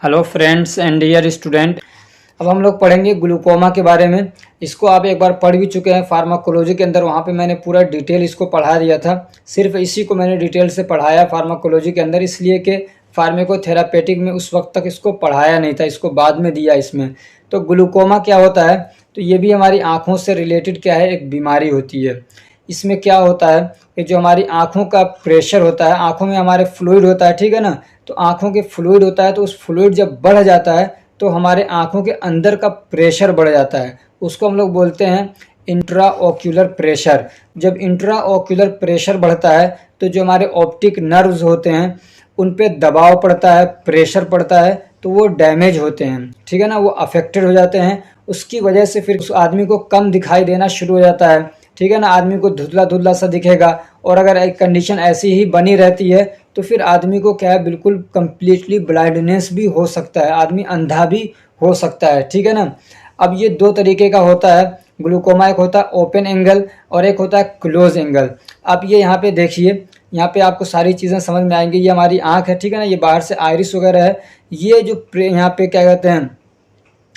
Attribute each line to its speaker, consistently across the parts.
Speaker 1: Hello friends and dear student. अब हम लोग पढ़ेंगे ग्लूकोमा के बारे में। इसको आप एक बार पढ़ भी चुके हैं फार्माकोलॉजी के अंदर, वहाँ पे मैंने पूरा डिटेल इसको पढ़ा दिया था। सिर्फ इसी को मैंने डिटेल से पढ़ाया फार्माकोलॉजी के अंदर, इसलिए कि फार्माकोथेरापेटिक में उस वक्त तक इसको पढ़ाया नहीं था, इसको बाद में दिया इसमें। तो ग्लूकोमा क्या होता है, तो ये भी हमारी आँखों से रिलेटेड क्या है, एक बीमारी होती है। इसमें क्या होता है कि जो हमारी आँखों का प्रेशर होता है, आँखों में हमारे फ्लूइड होता है, ठीक है ना। तो आँखों के फ्लूइड होता है, तो उस फ्लूइड जब बढ़ जाता है तो हमारे आँखों के अंदर का प्रेशर बढ़ जाता है। उसको हम लोग बोलते हैं इंट्राओक्यूलर प्रेशर। जब इंट्राओक्यूलर प्रेशर बढ़ता है तो जो हमारे ऑप्टिक नर्व्स होते हैं उन पे दबाव पड़ता है, प्रेशर पड़ता है, तो वो डैमेज होते हैं, ठीक है ना, वो अफेक्टेड हो जाते हैं। उसकी वजह से फिर उस आदमी को कम दिखाई देना शुरू हो जाता है, ठीक है ना। आदमी को धुंधला धुंधला सा दिखेगा, और अगर एक कंडीशन ऐसी ही बनी रहती है तो फिर आदमी को क्या है, बिल्कुल कम्प्लीटली ब्लाइंडनेस भी हो सकता है, आदमी अंधा भी हो सकता है, ठीक है ना। अब ये दो तरीके का होता है ग्लूकोमा, एक होता है ओपन एंगल और एक होता है क्लोज एंगल। आप ये यहाँ पे देखिए, यहाँ पे आपको सारी चीज़ें समझ में आएंगी। ये हमारी आँख है, ठीक है ना, ये बाहर से आइरिस वगैरह है। ये जो यहाँ पे क्या कहते हैं,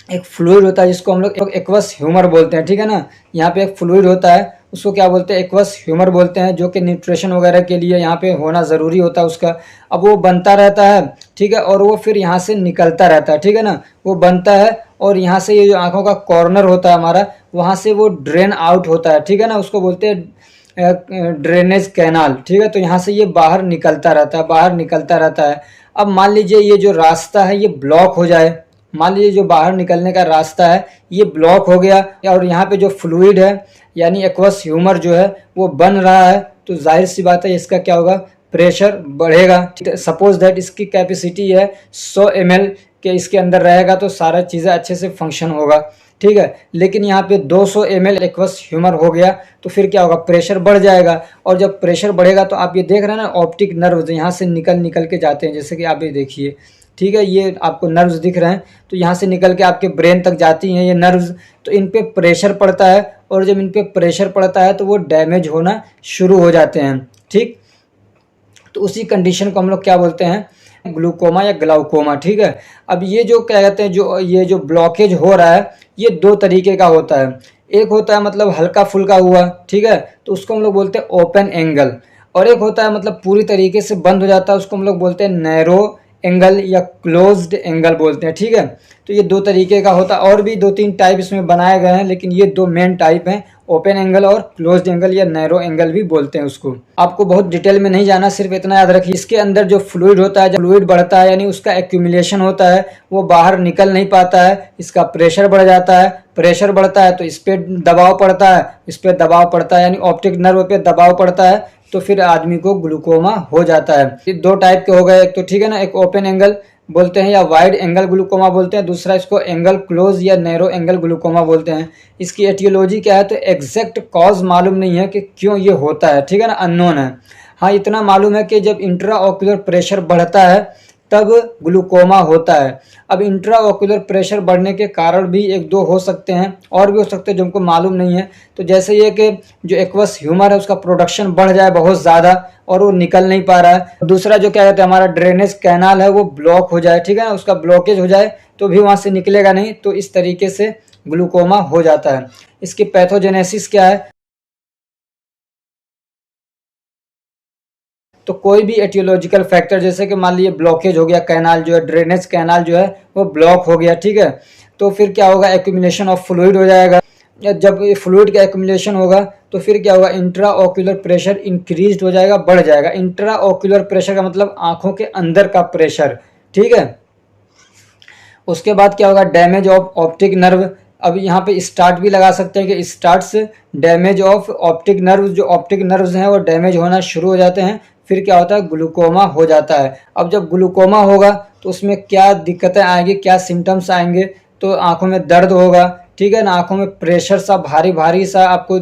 Speaker 1: एक फ्लूइड होता है जिसको हम लोग एक्वस ह्यूमर बोलते हैं, ठीक है ना। यहाँ पे एक फ्लूइड होता है, उसको क्या बोलते हैं, एक्वस ह्यूमर बोलते हैं, जो कि न्यूट्रिशन वगैरह के लिए यहाँ पे होना ज़रूरी होता है उसका। अब वो बनता रहता है, ठीक है, और वो फिर यहाँ से निकलता रहता है, ठीक है ना। वो बनता है और यहाँ से ये जो आँखों का कॉर्नर होता है हमारा, वहाँ से वो ड्रेन आउट होता है, ठीक है ना। उसको बोलते हैं ड्रेनेज कैनाल, ठीक है। तो यहाँ से ये बाहर निकलता रहता है, बाहर निकलता रहता है। अब मान लीजिए ये जो रास्ता है ये ब्लॉक हो जाए, मान लीजिए जो बाहर निकलने का रास्ता है ये ब्लॉक हो गया, और यहाँ पे जो फ्लूइड है यानी एक्वस ह्यूमर जो है वो बन रहा है, तो जाहिर सी बात है इसका क्या होगा, प्रेशर बढ़ेगा, ठीक है। सपोज दैट इसकी कैपेसिटी है 100 ml के इसके अंदर रहेगा तो सारा चीज़ें अच्छे से फंक्शन होगा, ठीक है। लेकिन यहाँ पे 200 ml एक्वस ह्यूमर हो गया तो फिर क्या होगा, प्रेशर बढ़ जाएगा। और जब प्रेशर बढ़ेगा तो आप ये देख रहे हैं ना, ऑप्टिक नर्व्स यहाँ से निकल निकल के जाते हैं, जैसे कि आप ये देखिए, ठीक है, ये आपको नर्व्स दिख रहे हैं, तो यहाँ से निकल के आपके ब्रेन तक जाती हैं ये नर्व्स। तो इन पे प्रेशर पड़ता है, और जब इन पे प्रेशर पड़ता है तो वो डैमेज होना शुरू हो जाते हैं, ठीक। तो उसी कंडीशन को हम लोग क्या बोलते हैं, ग्लूकोमा या ग्लाउकोमा, ठीक है। अब ये जो क्या कहते हैं, जो ये जो ब्लॉकेज हो रहा है ये दो तरीके का होता है। एक होता है मतलब हल्का फुल्का हुआ, ठीक है, तो उसको हम लोग बोलते हैं ओपन एंगल। और एक होता है मतलब पूरी तरीके से बंद हो जाता है, उसको हम लोग बोलते हैं नैरो एंगल या क्लोज्ड एंगल बोलते हैं, ठीक है। तो ये दो तरीके का होता है, और भी 2-3 टाइप इसमें बनाए गए हैं, लेकिन ये दो मेन टाइप हैं, ओपन एंगल और क्लोज्ड एंगल या नैरो एंगल भी बोलते हैं उसको। आपको बहुत डिटेल में नहीं जाना, सिर्फ इतना याद रखिए, इसके अंदर जो फ्लूइड होता है, जब फ्लूइड बढ़ता है यानी उसका एक्यूमुलेशन होता है, वो बाहर निकल नहीं पाता है, इसका प्रेशर बढ़ जाता है। प्रेशर बढ़ता है तो इस पर दबाव पड़ता है, इस पर दबाव पड़ता है यानी ऑप्टिक नर्व पे दबाव पड़ता है, तो फिर आदमी को ग्लूकोमा हो जाता है। ये दो टाइप के हो गए, एक तो ठीक है ना, एक ओपन एंगल बोलते हैं या वाइड एंगल ग्लूकोमा बोलते हैं, दूसरा इसको एंगल क्लोज या नैरो एंगल ग्लूकोमा बोलते हैं। इसकी एटियोलॉजी क्या है, तो एग्जैक्ट कॉज मालूम नहीं है कि क्यों ये होता है, ठीक है ना, अननोन है। हाँ, इतना मालूम है कि जब इंट्राओक्यूलर प्रेशर बढ़ता है तब ग्लूकोमा होता है। अब इंट्राओक्यूलर प्रेशर बढ़ने के कारण भी एक दो हो सकते हैं, और भी हो सकते हैं जो हमको मालूम नहीं है। तो जैसे ये कि जो एक्वस ह्यूमर है उसका प्रोडक्शन बढ़ जाए बहुत ज़्यादा और वो निकल नहीं पा रहा है। दूसरा जो क्या कहते हैं, हमारा ड्रेनेज कैनाल है वो ब्लॉक हो जाए, ठीक है ना, उसका ब्लॉकेज हो जाए तो भी वहाँ से निकलेगा नहीं, तो इस तरीके से ग्लूकोमा हो जाता है। इसकी पैथोजेनेसिस क्या है, तो कोई भी एटियोलॉजिकल फैक्टर, जैसे कि मान लीजिए ब्लॉकेज हो गया, कैनाल जो है, ड्रेनेज कैनाल जो है वो ब्लॉक हो गया, ठीक है, तो फिर क्या होगा, एक्यूमुलेशन ऑफ फ्लूइड हो जाएगा। जब फ्लूइड का एक्यूमुलेशन होगा तो फिर क्या होगा, इंट्राओक्यूलर प्रेशर इंक्रीज हो जाएगा, बढ़ जाएगा। इंट्राओक्यूलर प्रेशर का मतलब आंखों के अंदर का प्रेशर, ठीक है। उसके बाद क्या होगा, डैमेज ऑफ ऑप्टिक नर्व। अब यहाँ पे स्टार्ट भी लगा सकते हैं कि starts damage of optic nerve, जो ऑप्टिक नर्व्स हैं वो डैमेज होना शुरू हो जाते हैं, फिर क्या होता है, ग्लूकोमा हो जाता है। अब जब ग्लूकोमा होगा तो उसमें क्या दिक्कतें आएंगी, क्या सिम्टम्स आएंगे, तो आंखों में दर्द होगा, ठीक है ना, आंखों में प्रेशर सा भारी भारी सा आपको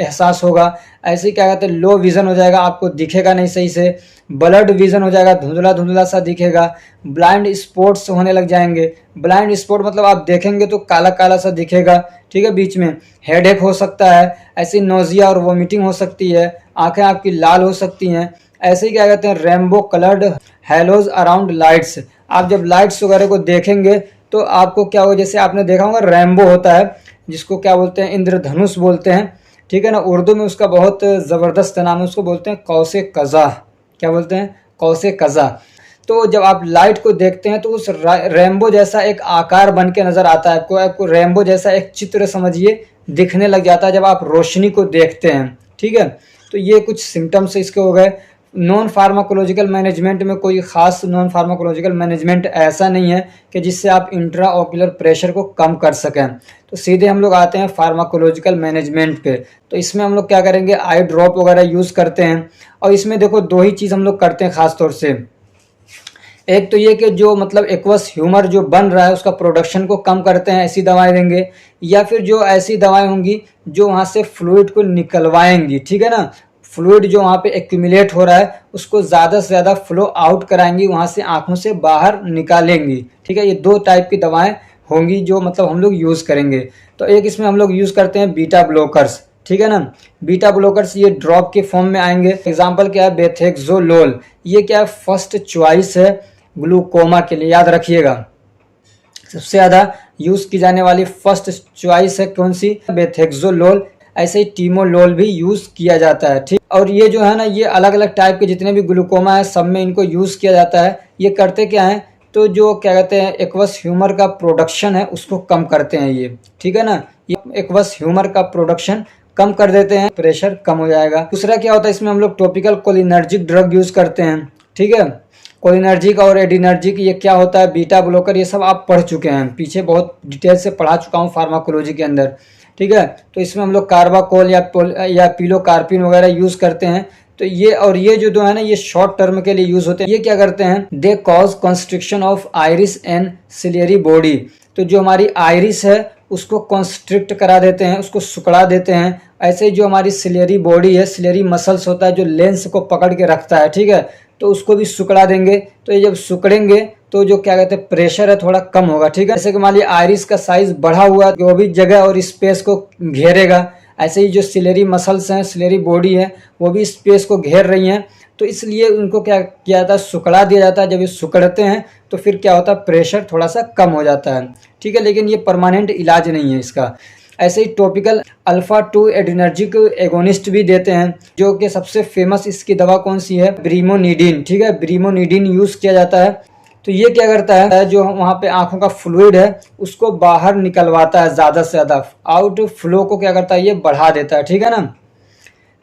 Speaker 1: एहसास होगा। ऐसे क्या कहते हैं, लो विज़न हो जाएगा, आपको दिखेगा नहीं सही से, ब्लड विज़न हो जाएगा, धुंधला धुंधला सा दिखेगा, ब्लाइंड स्पॉट्स होने लग जाएंगे। ब्लाइंड स्पॉट मतलब आप देखेंगे तो काला काला सा दिखेगा, ठीक है, बीच में हेडेक हो सकता है, ऐसी नोजिया और वोमिटिंग हो सकती है, आंखें आपकी लाल हो सकती हैं। ऐसे ही क्या कहते हैं, rainbow coloured halos around lights, आप जब लाइट्स वगैरह को देखेंगे तो आपको क्या होगा, जैसे आपने देखा होगा रैम्बो होता है जिसको क्या बोलते हैं, इंद्रधनुष बोलते हैं, ठीक है ना। उर्दू में उसका बहुत ज़बरदस्त नाम है, उसको बोलते हैं कौसे कज़ा। क्या बोलते हैं? कौसे कज़ा। तो जब आप लाइट को देखते हैं तो उस रेनबो जैसा एक आकार बन के नज़र आता है आपको रेनबो जैसा एक चित्र समझिए दिखने लग जाता है जब आप रोशनी को देखते हैं, ठीक है। तो ये कुछ सिम्टम्स इसके हो गए। नॉन फार्माकोलॉजिकल मैनेजमेंट में कोई ख़ास नॉन फार्माकोलॉजिकल मैनेजमेंट ऐसा नहीं है कि जिससे आप इंट्रा ऑक्यूलर प्रेशर को कम कर सकें। तो सीधे हम लोग आते हैं फार्माकोलॉजिकल मैनेजमेंट पे। तो इसमें हम लोग क्या करेंगे, आई ड्रॉप वगैरह यूज़ करते हैं। और इसमें देखो दो ही चीज़ हम लोग करते हैं ख़ास तौर से। एक तो ये कि जो मतलब एक्वस ह्यूमर जो बन रहा है उसका प्रोडक्शन को कम करते हैं, ऐसी दवाएं देंगे, या फिर जो ऐसी दवाएं होंगी जो वहाँ से फ्लूइड को निकलवाएंगी, ठीक है ना। फ्लूइड जो वहाँ पे एक्यूमुलेट हो रहा है उसको ज़्यादा से ज़्यादा फ्लो आउट कराएंगी, वहाँ से आँखों से बाहर निकालेंगी, ठीक है। ये दो टाइप की दवाएं होंगी जो मतलब हम लोग यूज़ करेंगे। तो एक इसमें हम लोग यूज़ करते हैं बीटा ब्लॉकर्स, ठीक है ना। बीटा ब्लॉकर्स ये ड्रॉप के फॉर्म में आएंगे। एग्जाम्पल क्या है, बेथेक्सोलोल, ये क्या है फर्स्ट चॉइस है ग्लूकोमा के लिए, याद रखिएगा। सबसे ज़्यादा यूज़ की जाने वाली फर्स्ट चॉइस है कौन सी, बेथेक्सोलोल। ऐसे ही टीमोलोल भी यूज़ किया जाता है, ठीक। और ये जो है ना, ये अलग अलग टाइप के जितने भी ग्लूकोमा है सब में इनको यूज़ किया जाता है। ये करते क्या है, तो जो क्या कहते हैं एक्वस ह्यूमर का प्रोडक्शन है उसको कम करते हैं ये, ठीक है ना। ये एक्वस ह्यूमर का प्रोडक्शन कम कर देते हैं, प्रेशर कम हो जाएगा। दूसरा क्या होता है, इसमें हम लोग टॉपिकल कोलिनर्जिक ड्रग यूज़ करते हैं, ठीक है। कोलिनर्जिक और एडिनर्जिक ये क्या होता है, बीटा ब्लॉकर, ये सब आप पढ़ चुके हैं, पीछे बहुत डिटेल से पढ़ा चुका हूँ फार्माकोलॉजी के अंदर, ठीक है। तो इसमें हम लोग कार्बाकोल या पिलोकार्पिन वगैरह यूज़ करते हैं। तो ये और ये जो है ना, ये शॉर्ट टर्म के लिए यूज़ होते हैं। ये क्या करते हैं, they cause constriction of iris and ciliary body. तो जो हमारी आइरिस है उसको कंस्ट्रिक्ट करा देते हैं, उसको सुकड़ा देते हैं। ऐसे ही जो हमारी सिलियरी बॉडी है, सिलियरी मसल्स होता है जो लेंस को पकड़ के रखता है, ठीक है, तो उसको भी सुकड़ा देंगे। तो ये जब सुकड़ेंगे तो जो क्या कहते हैं प्रेशर है थोड़ा कम होगा, ठीक है। जैसे कि मान लिया आइरिस का साइज बढ़ा हुआ वो भी जगह और स्पेस को घेरेगा, ऐसे ही जो सिलेरी मसल्स हैं, सिलेरी बॉडी है, वो भी स्पेस को घेर रही हैं। तो इसलिए उनको क्या किया जाता है, सुकड़ा दिया जाता है। जब ये सुकड़ते हैं तो फिर क्या होता है, प्रेशर थोड़ा सा कम हो जाता है, ठीक है। लेकिन ये परमानेंट इलाज नहीं है इसका। ऐसे ही टॉपिकल अल्फा 2 एडिनर्जिक एगोनिस्ट भी देते हैं, जो कि सबसे फेमस इसकी दवा कौन सी है, ब्रीमोनिडिन, ठीक है। ब्रीमोनिडिन यूज़ किया जाता है। तो ये क्या करता है, जो वहाँ पे आंखों का फ्लूइड है उसको बाहर निकलवाता है, ज़्यादा से ज़्यादा आउट फ्लो को क्या करता है, ये बढ़ा देता है, ठीक है ना।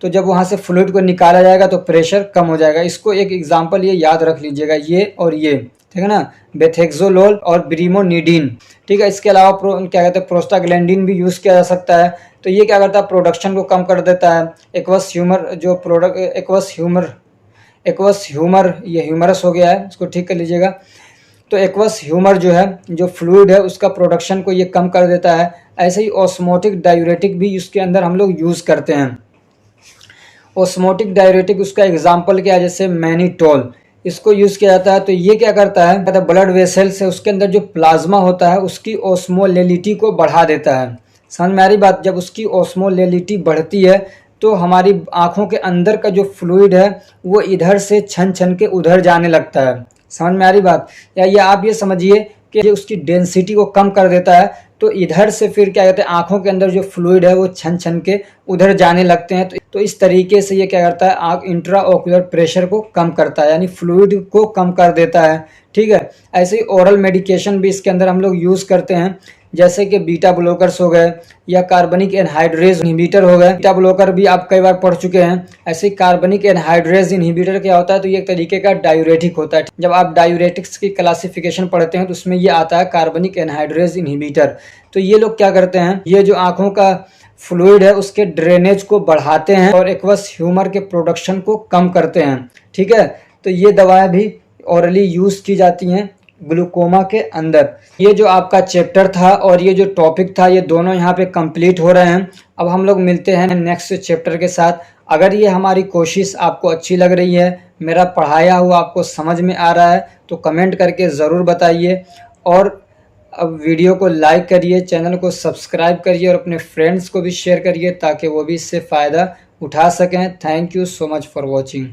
Speaker 1: तो जब वहाँ से फ्लूइड को निकाला जाएगा तो प्रेशर कम हो जाएगा। इसको एक एग्जांपल ये याद रख लीजिएगा, ये और ये, ठीक है ना, बेथेक्सोलोल और ब्रीमोनिडिन, ठीक है। इसके अलावा क्या कहते हैं प्रोस्टाग्लैंडिन भी यूज़ किया जा सकता है। तो ये क्या करता है, प्रोडक्शन को कम कर देता है। एक्वस ह्यूमर जो प्रोडक्ट एक्वस ह्यूमर ये ह्यूमरस हो गया है, इसको ठीक कर लीजिएगा। तो एक्वस ह्यूमर जो है, जो फ्लूइड है उसका प्रोडक्शन को ये कम कर देता है। ऐसे ही ऑस्मोटिक डायूरेटिक भी इसके अंदर हम लोग यूज़ करते हैं। ऑस्मोटिक डायूरेटिक उसका एग्जाम्पल क्या है, जैसे मैनिटोल, इसको यूज़ किया जाता है। तो ये क्या करता है, कहता है ब्लड वेसल्स है उसके अंदर जो प्लाज्मा होता है उसकी ऑस्मोलेलिटी को बढ़ा देता है। समझ में आ रही बात, जब उसकी ऑस्मोलेलिटी बढ़ती है तो हमारी आँखों के अंदर का जो फ्लूइड है वो इधर से छन छन के उधर जाने लगता है। समझ में आ रही बात, या ये आप ये समझिए कि उसकी डेंसिटी को कम कर देता है। तो इधर से फिर क्या कहते हैं आँखों के अंदर जो फ्लूइड है वो छन छन के उधर जाने लगते हैं। तो इस तरीके से ये क्या करता है, आँख इंट्रा ऑक्यूलर प्रेशर को कम करता है, यानी फ्लूइड को कम कर देता है, ठीक है। ऐसे ही ओरल मेडिकेशन भी इसके अंदर हम लोग यूज़ करते हैं, जैसे कि बीटा ब्लॉकर्स हो गए या कार्बनिक एनहाइड्रेज इनहिबिटर हो गए। बीटा ब्लॉकर भी आप कई बार पढ़ चुके हैं। ऐसे ही कार्बनिक एनहाइड्रेज इनहिबिटर क्या होता है, तो ये एक तरीके का डायूरेटिक होता है। जब आप डायूरेटिक्स की क्लासिफिकेशन पढ़ते हैं तो उसमें ये आता है कार्बनिक एनहाइड्रेज इनहिबिटर। तो ये लोग क्या करते हैं, ये जो आँखों का फ्लूइड है उसके ड्रेनेज को बढ़ाते हैं और एक्वस ह्यूमर के प्रोडक्शन को कम करते हैं, ठीक है। तो ये दवाएं भी ऑरली यूज़ की जाती हैं ग्लूकोमा के अंदर। ये जो आपका चैप्टर था और ये जो टॉपिक था, ये दोनों यहाँ पे कंप्लीट हो रहे हैं। अब हम लोग मिलते हैं नेक्स्ट चैप्टर के साथ। अगर ये हमारी कोशिश आपको अच्छी लग रही है, मेरा पढ़ाया हुआ आपको समझ में आ रहा है, तो कमेंट करके ज़रूर बताइए। और अब वीडियो को लाइक करिए, चैनल को सब्सक्राइब करिए और अपने फ्रेंड्स को भी शेयर करिए ताकि वो भी इससे फ़ायदा उठा सकें। Thank you so much for watching.